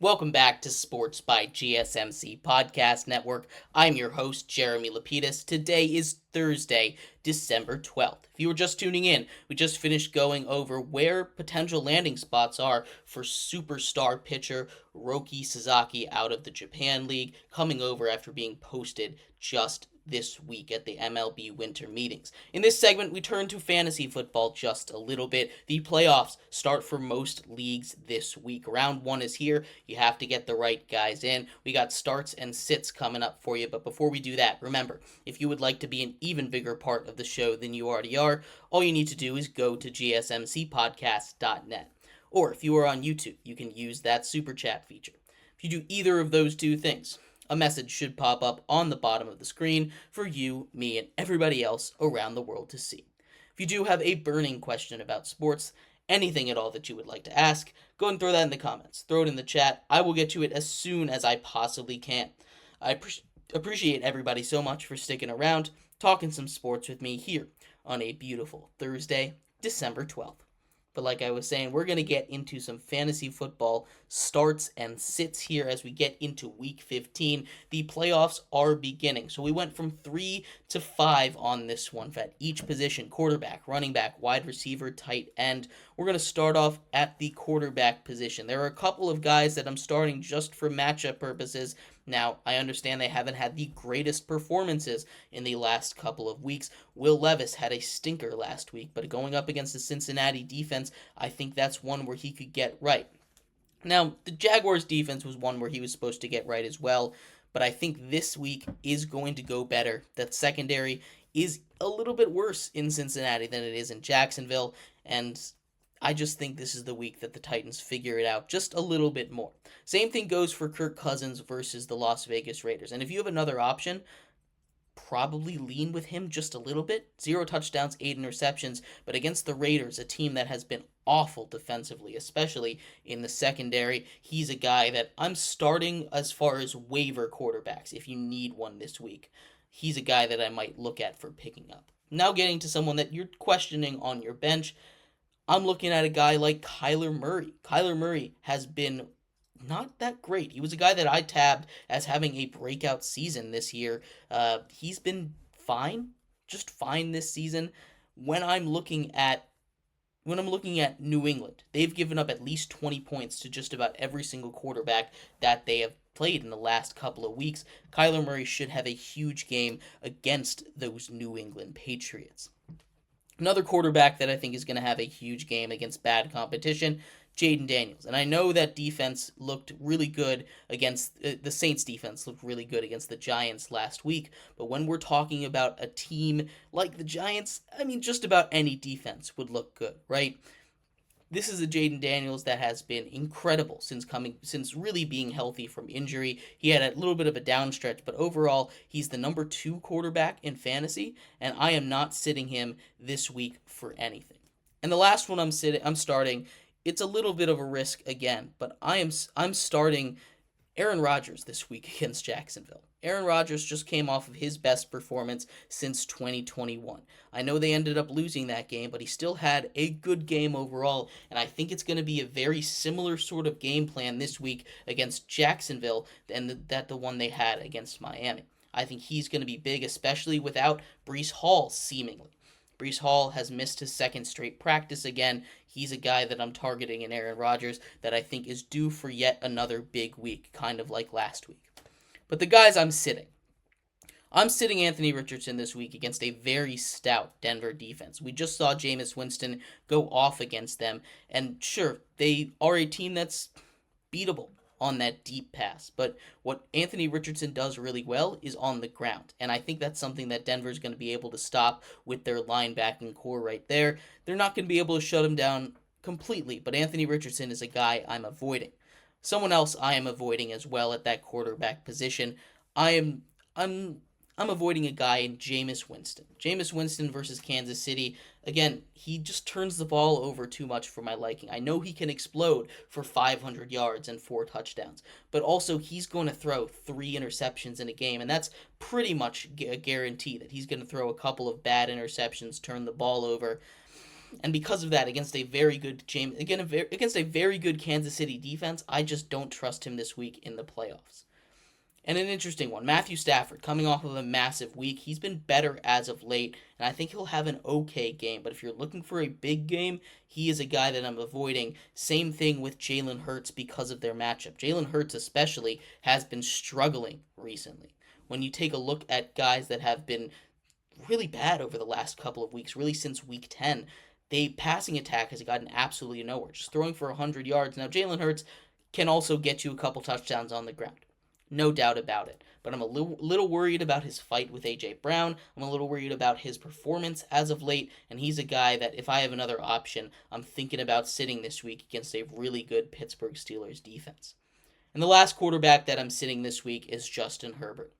Welcome back to Sports by GSMC Podcast Network. I'm your host, Jeremy Lapidus. Today is Thursday, December 12th. If you were just tuning in, we just finished going over where potential landing spots are for superstar pitcher Roki Sasaki out of the Japan League, coming over after being posted just this week at the MLB winter meetings. In this segment, we turn to fantasy football just a little bit. The playoffs start for most leagues this week. Round 1 is here. You have to get the right guys in. We got starts and sits coming up for you, but before we do that, remember, if you would like to be an even bigger part of the show than you already are, all you need to do is go to gsmcpodcast.net. Or if you are on YouTube, you can use that super chat feature. If you do either of those two things, a message should pop up on the bottom of the screen for you, me, and everybody else around the world to see. If you do have a burning question about sports, anything at all that you would like to ask, go and throw that in the comments. Throw it in the chat. I will get to it as soon as I possibly can. I appreciate everybody so much for sticking around, talking some sports with me here on a beautiful Thursday, December 12th. But like I was saying, we're going to get into some fantasy football starts and sits here as we get into week 15. The playoffs are beginning. So we went from 3 to 5 on this one at each position: quarterback, running back, wide receiver, tight end. We're going to start off at the quarterback position. There are a couple of guys that I'm starting just for matchup purposes. Now, I understand they haven't had the greatest performances in the last couple of weeks. Will Levis had a stinker last week, but going up against the Cincinnati defense, I think that's one where he could get right. Now, the Jaguars defense was one where he was supposed to get right as well, but I think this week is going to go better. That secondary is a little bit worse in Cincinnati than it is in Jacksonville, and I just think this is the week that the Titans figure it out just a little bit more. Same thing goes for Kirk Cousins versus the Las Vegas Raiders. And if you have another option, probably lean with him just a little bit. 0 touchdowns, 8 interceptions, but against the Raiders, a team that has been awful defensively, especially in the secondary, he's a guy that I'm starting as far as waiver quarterbacks if you need one this week. He's a guy that I might look at for picking up. Now getting to someone that you're questioning on your bench, I'm looking at a guy like Kyler Murray. Kyler Murray has been not that great. He was a guy that I tabbed as having a breakout season this year. He's been fine, just fine this season. When I'm looking at New England, they've given up at least 20 points to just about every single quarterback that they have played in the last couple of weeks. Kyler Murray should have a huge game against those New England Patriots. Another quarterback that I think is going to have a huge game against bad competition, Jaden Daniels. And I know that defense looked really good against the Saints defense looked really good against the Giants last week. But when we're talking about a team like the Giants, I mean, just about any defense would look good, right? This is a Jaden Daniels that has been incredible since really being healthy from injury. He had a little bit of a down stretch, but overall, he's the number 2 quarterback in fantasy, and I am not sitting him this week for anything. And the last one I'm starting, it's a little bit of a risk again, but I'm starting Aaron Rodgers this week against Jacksonville. Aaron Rodgers just came off of his best performance since 2021. I know they ended up losing that game, but he still had a good game overall, and I think it's going to be a very similar sort of game plan this week against Jacksonville than the one they had against Miami. I think he's going to be big, especially without Breece Hall, seemingly. Breece Hall has missed his second straight practice again. He's a guy that I'm targeting in Aaron Rodgers that I think is due for yet another big week, kind of like last week. But the guys I'm sitting Anthony Richardson this week against a very stout Denver defense. We just saw Jameis Winston go off against them, and sure, they are a team that's beatable on that deep pass. But what Anthony Richardson does really well is on the ground, and I think that's something that Denver's going to be able to stop with their linebacking core right there. They're not going to be able to shut him down completely, but Anthony Richardson is a guy I'm avoiding. Someone else I am avoiding as well at that quarterback position, I'm avoiding a guy in Jameis Winston. Jameis Winston versus Kansas City. Again, he just turns the ball over too much for my liking. I know he can explode for 500 yards and 4 touchdowns, but also he's going to throw 3 interceptions in a game, and that's pretty much a guarantee that he's going to throw a couple of bad interceptions, turn the ball over. And because of that, against a very good against a very good Kansas City defense, I just don't trust him this week in the playoffs. And an interesting one, Matthew Stafford, coming off of a massive week. He's been better as of late, and I think he'll have an okay game. But if you're looking for a big game, he is a guy that I'm avoiding. Same thing with Jalen Hurts because of their matchup. Jalen Hurts especially has been struggling recently. When you take a look at guys that have been really bad over the last couple of weeks, really since week 10, the passing attack has gotten absolutely nowhere, just throwing for 100 yards. Now, Jalen Hurts can also get you a couple touchdowns on the ground. No doubt about it. But I'm a little worried about his fight with A.J. Brown. I'm a little worried about his performance as of late. And he's a guy that if I have another option, I'm thinking about sitting this week against a really good Pittsburgh Steelers defense. And the last quarterback that I'm sitting this week is Justin Herbert.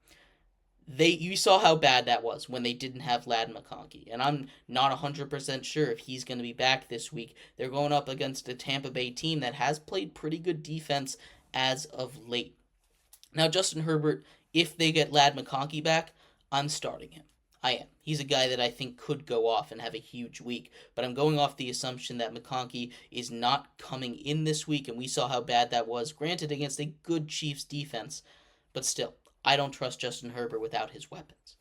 You saw how bad that was when they didn't have Ladd McConkey. And I'm not 100% sure if he's going to be back this week. They're going up against a Tampa Bay team that has played pretty good defense as of late. Now, Justin Herbert, if they get Ladd McConkey back, I'm starting him. I am. He's a guy that I think could go off and have a huge week, but I'm going off the assumption that McConkey is not coming in this week, and we saw how bad that was, granted against a good Chiefs defense, but still, I don't trust Justin Herbert without his weapons.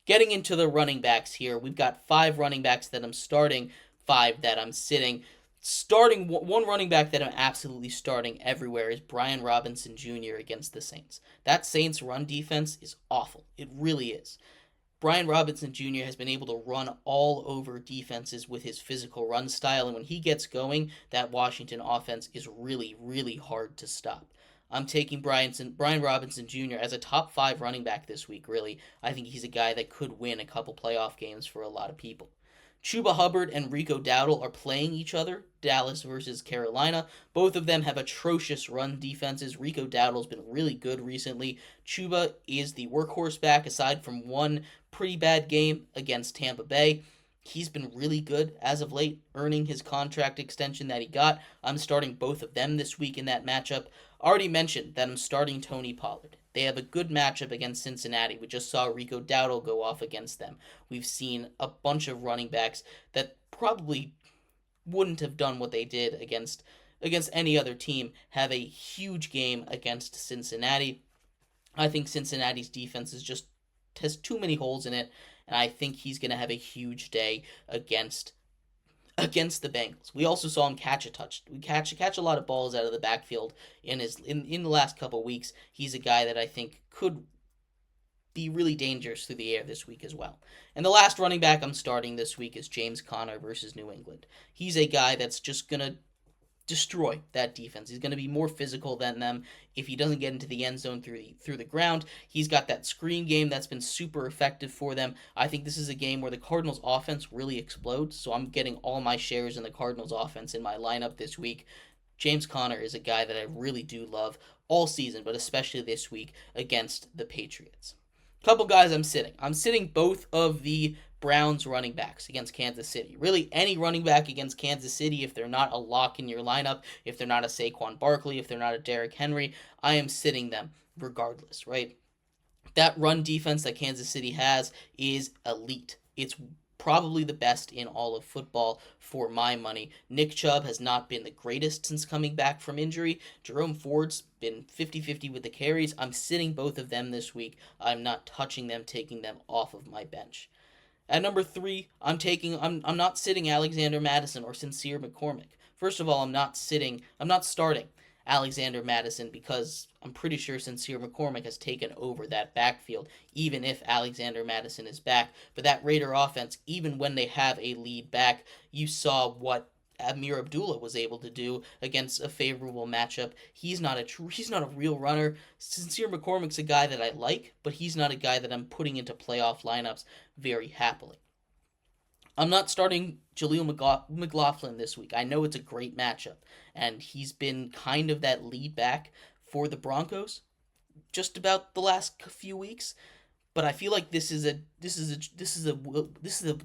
Getting into the running backs here, we've got 5 running backs that I'm starting, 5 that I'm sitting. Starting one running back that I'm absolutely starting everywhere is Brian Robinson Jr. against the Saints. That Saints run defense is awful. It really is. Brian Robinson Jr. has been able to run all over defenses with his physical run style, and when he gets going, that Washington offense is really, really hard to stop. I'm taking Brian Robinson Jr. as a top 5 running back this week, really. I think he's a guy that could win a couple playoff games for a lot of people. Chuba Hubbard and Rico Dowdle are playing each other, Dallas versus Carolina. Both of them have atrocious run defenses. Rico Dowdle's been really good recently. Chuba is the workhorse back, aside from one pretty bad game against Tampa Bay. He's been really good as of late, earning his contract extension that he got. I'm starting both of them this week in that matchup. Already mentioned that I'm starting Tony Pollard. They have a good matchup against Cincinnati. We just saw Rico Dowdle go off against them. We've seen a bunch of running backs that probably wouldn't have done what they did against any other team have a huge game against Cincinnati. I think Cincinnati's defense has too many holes in it, and I think he's going to have a huge day against the Bengals. We also saw him catch a lot of balls out of the backfield in the last couple weeks. He's a guy that I think could be really dangerous through the air this week as well. And the last running back I'm starting this week is James Conner versus New England. He's a guy that's just going to destroy that defense. He's going to be more physical than them. If he doesn't get into the end zone through the ground, he's got that screen game that's been super effective for them. I think this is a game where the Cardinals offense really explodes, so I'm getting all my shares in the Cardinals offense in my lineup this week. James Conner is a guy that I really do love all season, but especially this week against the Patriots. Couple guys I'm sitting. I'm sitting both of the Browns running backs against Kansas City. Really, any running back against Kansas City, if they're not a lock in your lineup, if they're not a Saquon Barkley, if they're not a Derrick Henry, I am sitting them regardless, right? That run defense that Kansas City has is elite. It's probably the best in all of football for my money. Nick Chubb has not been the greatest since coming back from injury. Jerome Ford's been 50-50 with the carries. I'm sitting both of them this week. I'm not touching them, taking them off of my bench. At number 3, I'm not sitting Alexander Mattison or Sincere McCormick. First of all, I'm not starting Alexander Mattison because I'm pretty sure Sincere McCormick has taken over that backfield, even if Alexander Mattison is back. But that Raider offense, even when they have a lead back, you saw what Amir Abdullah was able to do against a favorable matchup. He's not a real runner. Sincere McCormick's a guy that I like, but he's not a guy that I'm putting into playoff lineups very happily. I'm not starting Jaleel McLaughlin this week. I know it's a great matchup, and he's been kind of that lead back for the Broncos just about the last few weeks. But I feel like this is a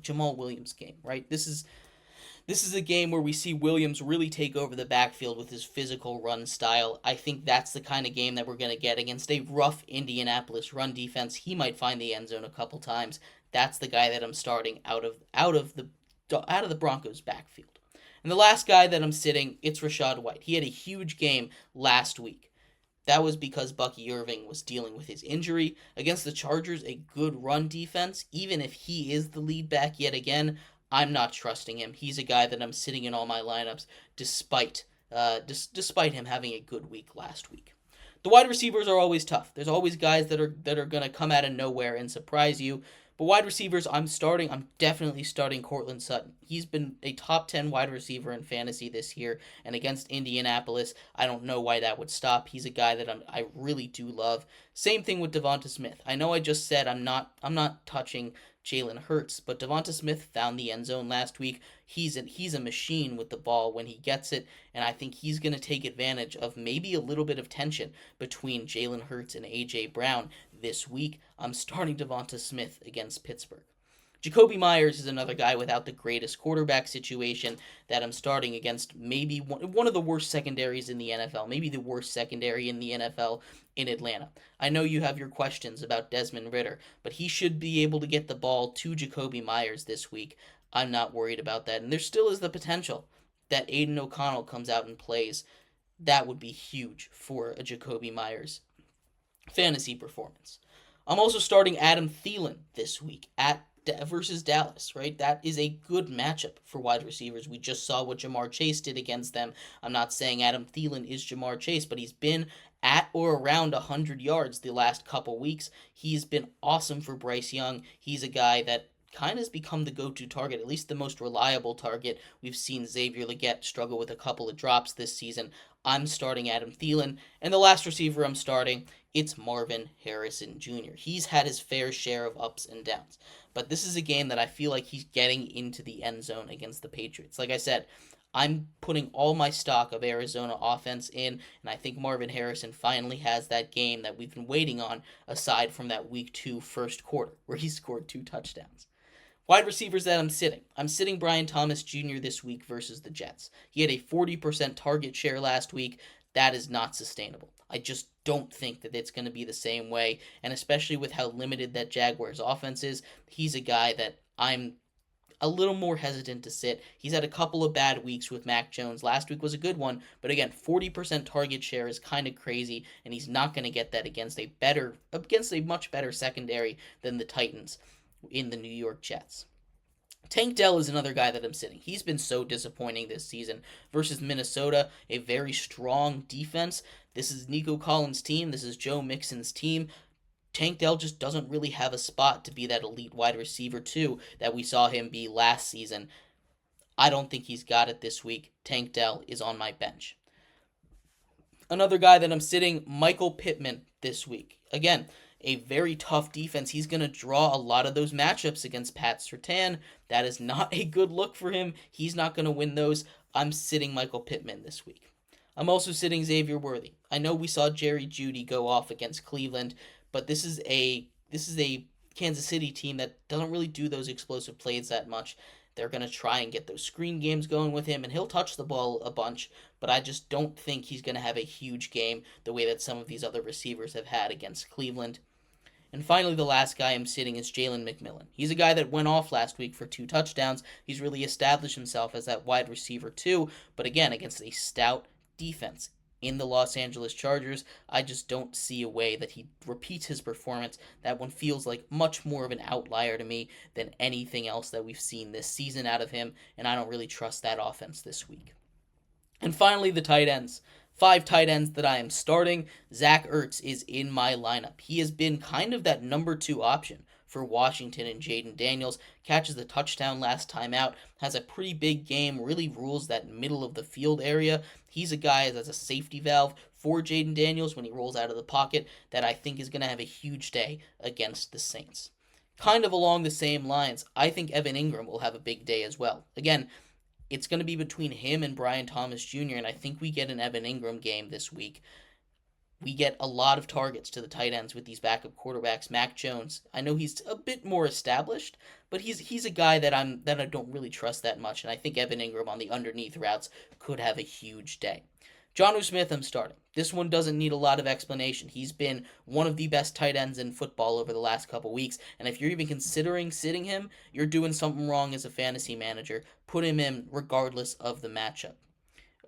Jamal Williams game, right? This is a game where we see Williams really take over the backfield with his physical run style. I think that's the kind of game that we're going to get against a rough Indianapolis run defense. He might find the end zone a couple times. That's the guy that I'm starting out of the Broncos backfield. And the last guy that I'm sitting, it's Rachaad White. He had a huge game last week. That was because Bucky Irving was dealing with his injury. Against the Chargers, a good run defense, even if he is the lead back yet again, I'm not trusting him. He's a guy that I'm sitting in all my lineups despite him having a good week last week. The wide receivers are always tough. There's always guys that are going to come out of nowhere and surprise you. But wide receivers, I'm definitely starting Courtland Sutton. He's been a top 10 wide receiver in fantasy this year, and against Indianapolis, I don't know why that would stop. He's a guy that I really do love. Same thing with Devonta Smith. I know I just said I'm not touching Jalen Hurts, but Devonta Smith found the end zone last week. He's a machine with the ball when he gets it, and I think he's going to take advantage of maybe a little bit of tension between Jalen Hurts and A.J. Brown this week. I'm starting Devonta Smith against Pittsburgh. Jacoby Myers is another guy without the greatest quarterback situation that I'm starting against maybe one of the worst secondaries in the NFL, maybe the worst secondary in the NFL in Atlanta. I know you have your questions about Desmond Ridder, but he should be able to get the ball to Jacoby Myers this week. I'm not worried about that. And there still is the potential that Aiden O'Connell comes out and plays. That would be huge for a Jacoby Myers fantasy performance. I'm also starting Adam Thielen this week versus Dallas, right? That is a good matchup for wide receivers. We just saw what Jamar Chase did against them. I'm not saying Adam Thielen is Jamar Chase, but he's been at or around 100 yards the last couple weeks. He's been awesome for Bryce Young. He's a guy that kind of has become the go-to target, at least the most reliable target. We've seen Xavier Legette struggle with a couple of drops this season. I'm starting Adam Thielen. And the last receiver I'm starting, it's Marvin Harrison Jr. He's had his fair share of ups and downs. But this is a game that I feel like he's getting into the end zone against the Patriots. Like I said, I'm putting all my stock of Arizona offense in, and I think Marvin Harrison finally has that game that we've been waiting on, aside from that Week 2 first quarter, where he scored 2 touchdowns. Wide receivers that I'm sitting Brian Thomas Jr. this week versus the Jets. He had a 40% target share last week. That is not sustainable. I just don't think that it's going to be the same way, and especially with how limited that Jaguars offense is, he's a guy that I'm a little more hesitant to sit. He's had a couple of bad weeks with Mac Jones. Last week was a good one, but again, 40% target share is kind of crazy, and he's not going to get that against a much better secondary than the Titans in the New York Jets. Tank Dell is another guy that I'm sitting. He's been so disappointing this season versus Minnesota, a very strong defense. This is Nico Collins' team. This is Joe Mixon's team. Tank Dell just doesn't really have a spot to be that elite wide receiver, too, that we saw him be last season. I don't think he's got it this week. Tank Dell is on my bench. Another guy that I'm sitting, Michael Pittman, this week. Again, a very tough defense. He's going to draw a lot of those matchups against Pat Surtain. That is not a good look for him. He's not going to win those. I'm sitting Michael Pittman this week. I'm also sitting Xavier Worthy. I know we saw Jerry Jeudy go off against Cleveland, but this is a Kansas City team that doesn't really do those explosive plays that much. They're going to try and get those screen games going with him, and he'll touch the ball a bunch, but I just don't think he's going to have a huge game the way that some of these other receivers have had against Cleveland. And finally, the last guy I'm sitting is Jalen McMillan. He's a guy that went off last week for 2 touchdowns. He's really established himself as that wide receiver too, but again, against a stout defense in the Los Angeles Chargers, I just don't see a way that he repeats his performance. That one feels like much more of an outlier to me than anything else that we've seen this season out of him, and I don't really trust that offense this week. And finally, the tight ends. 5 tight ends that I am starting. Zach Ertz is in my lineup. He has been kind of that number 2 option for Washington and Jaden Daniels. Catches the touchdown last time out, has a pretty big game, really rules that middle of the field area. He's a guy that's a safety valve for Jaden Daniels when he rolls out of the pocket that I think is going to have a huge day against the Saints. Kind of along the same lines, I think Evan Ingram will have a big day as well. Again, it's going to be between him and Brian Thomas Jr., and I think we get an Evan Ingram game this week. We get a lot of targets to the tight ends with these backup quarterbacks. Mac Jones, I know he's a bit more established, but he's a guy that I don't really trust that much, and I think Evan Ingram on the underneath routes could have a huge day. Jonnu Smith, I'm starting. This one doesn't need a lot of explanation. He's been one of the best tight ends in football over the last couple weeks, and if you're even considering sitting him, you're doing something wrong as a fantasy manager. Put him in regardless of the matchup.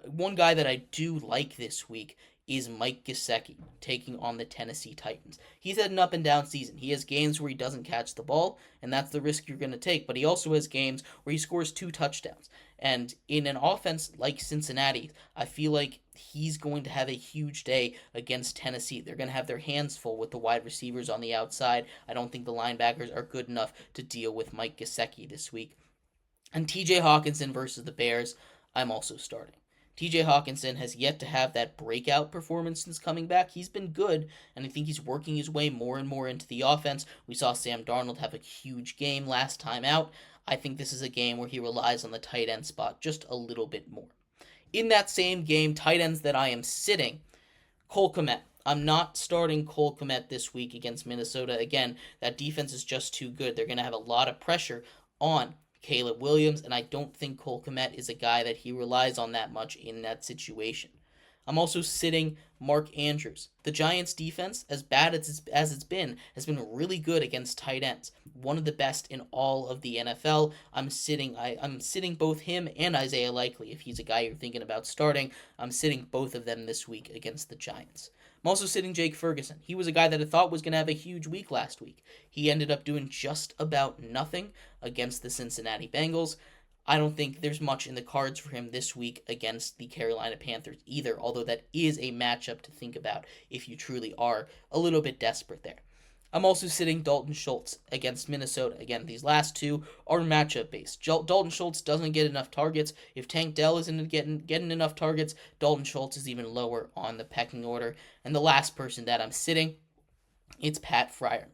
One guy that I do like this week is Mike Gesicki taking on the Tennessee Titans. He's had an up and down season. He has games where he doesn't catch the ball, and that's the risk you're going to take. But he also has games where he scores 2 touchdowns. And in an offense like Cincinnati, I feel like he's going to have a huge day against Tennessee. They're going to have their hands full with the wide receivers on the outside. I don't think the linebackers are good enough to deal with Mike Gesicki this week. And TJ Hawkinson versus the Bears, I'm also starting. TJ Hawkinson has yet to have that breakout performance since coming back. He's been good, and I think he's working his way more and more into the offense. We saw Sam Darnold have a huge game last time out. I think this is a game where he relies on the tight end spot just a little bit more. In that same game, tight ends that I am sitting, Cole Kmet. I'm not starting Cole Kmet this week against Minnesota. Again, that defense is just too good. They're going to have a lot of pressure on Caleb Williams, and I don't think Cole Kmet is a guy that he relies on that much in that situation. I'm also sitting Mark Andrews. The Giants' defense, as bad as it's been, has been really good against tight ends. One of the best in all of the NFL. I'm sitting both him and Isaiah Likely. If he's a guy you're thinking about starting, I'm sitting both of them this week against the Giants. I'm also sitting Jake Ferguson. He was a guy that I thought was going to have a huge week last week. He ended up doing just about nothing against the Cincinnati Bengals. I don't think there's much in the cards for him this week against the Carolina Panthers either, although that is a matchup to think about if you truly are a little bit desperate there. I'm also sitting Dalton Schultz against Minnesota. Again, these last two are matchup based. Dalton Schultz doesn't get enough targets. If Tank Dell isn't getting enough targets, Dalton Schultz is even lower on the pecking order. And the last person that I'm sitting, it's Pat Freiermuth.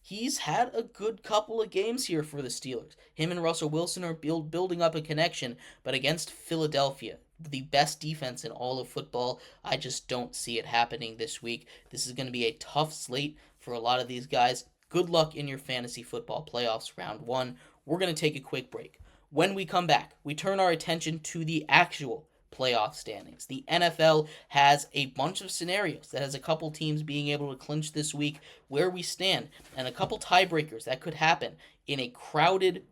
He's had a good couple of games here for the Steelers. Him and Russell Wilson are building up a connection, but against Philadelphia, the best defense in all of football, I just don't see it happening this week. This is going to be a tough slate for a lot of these guys. Good luck in your fantasy football playoffs round 1. We're going to take a quick break. When we come back, we turn our attention to the actual playoff standings. The NFL has a bunch of scenarios that has a couple teams being able to clinch this week where we stand, and a couple tiebreakers that could happen in a crowded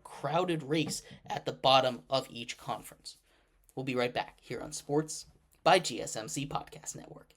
race at the bottom of each conference. We'll be right back here on Sports by GSMC Podcast Network.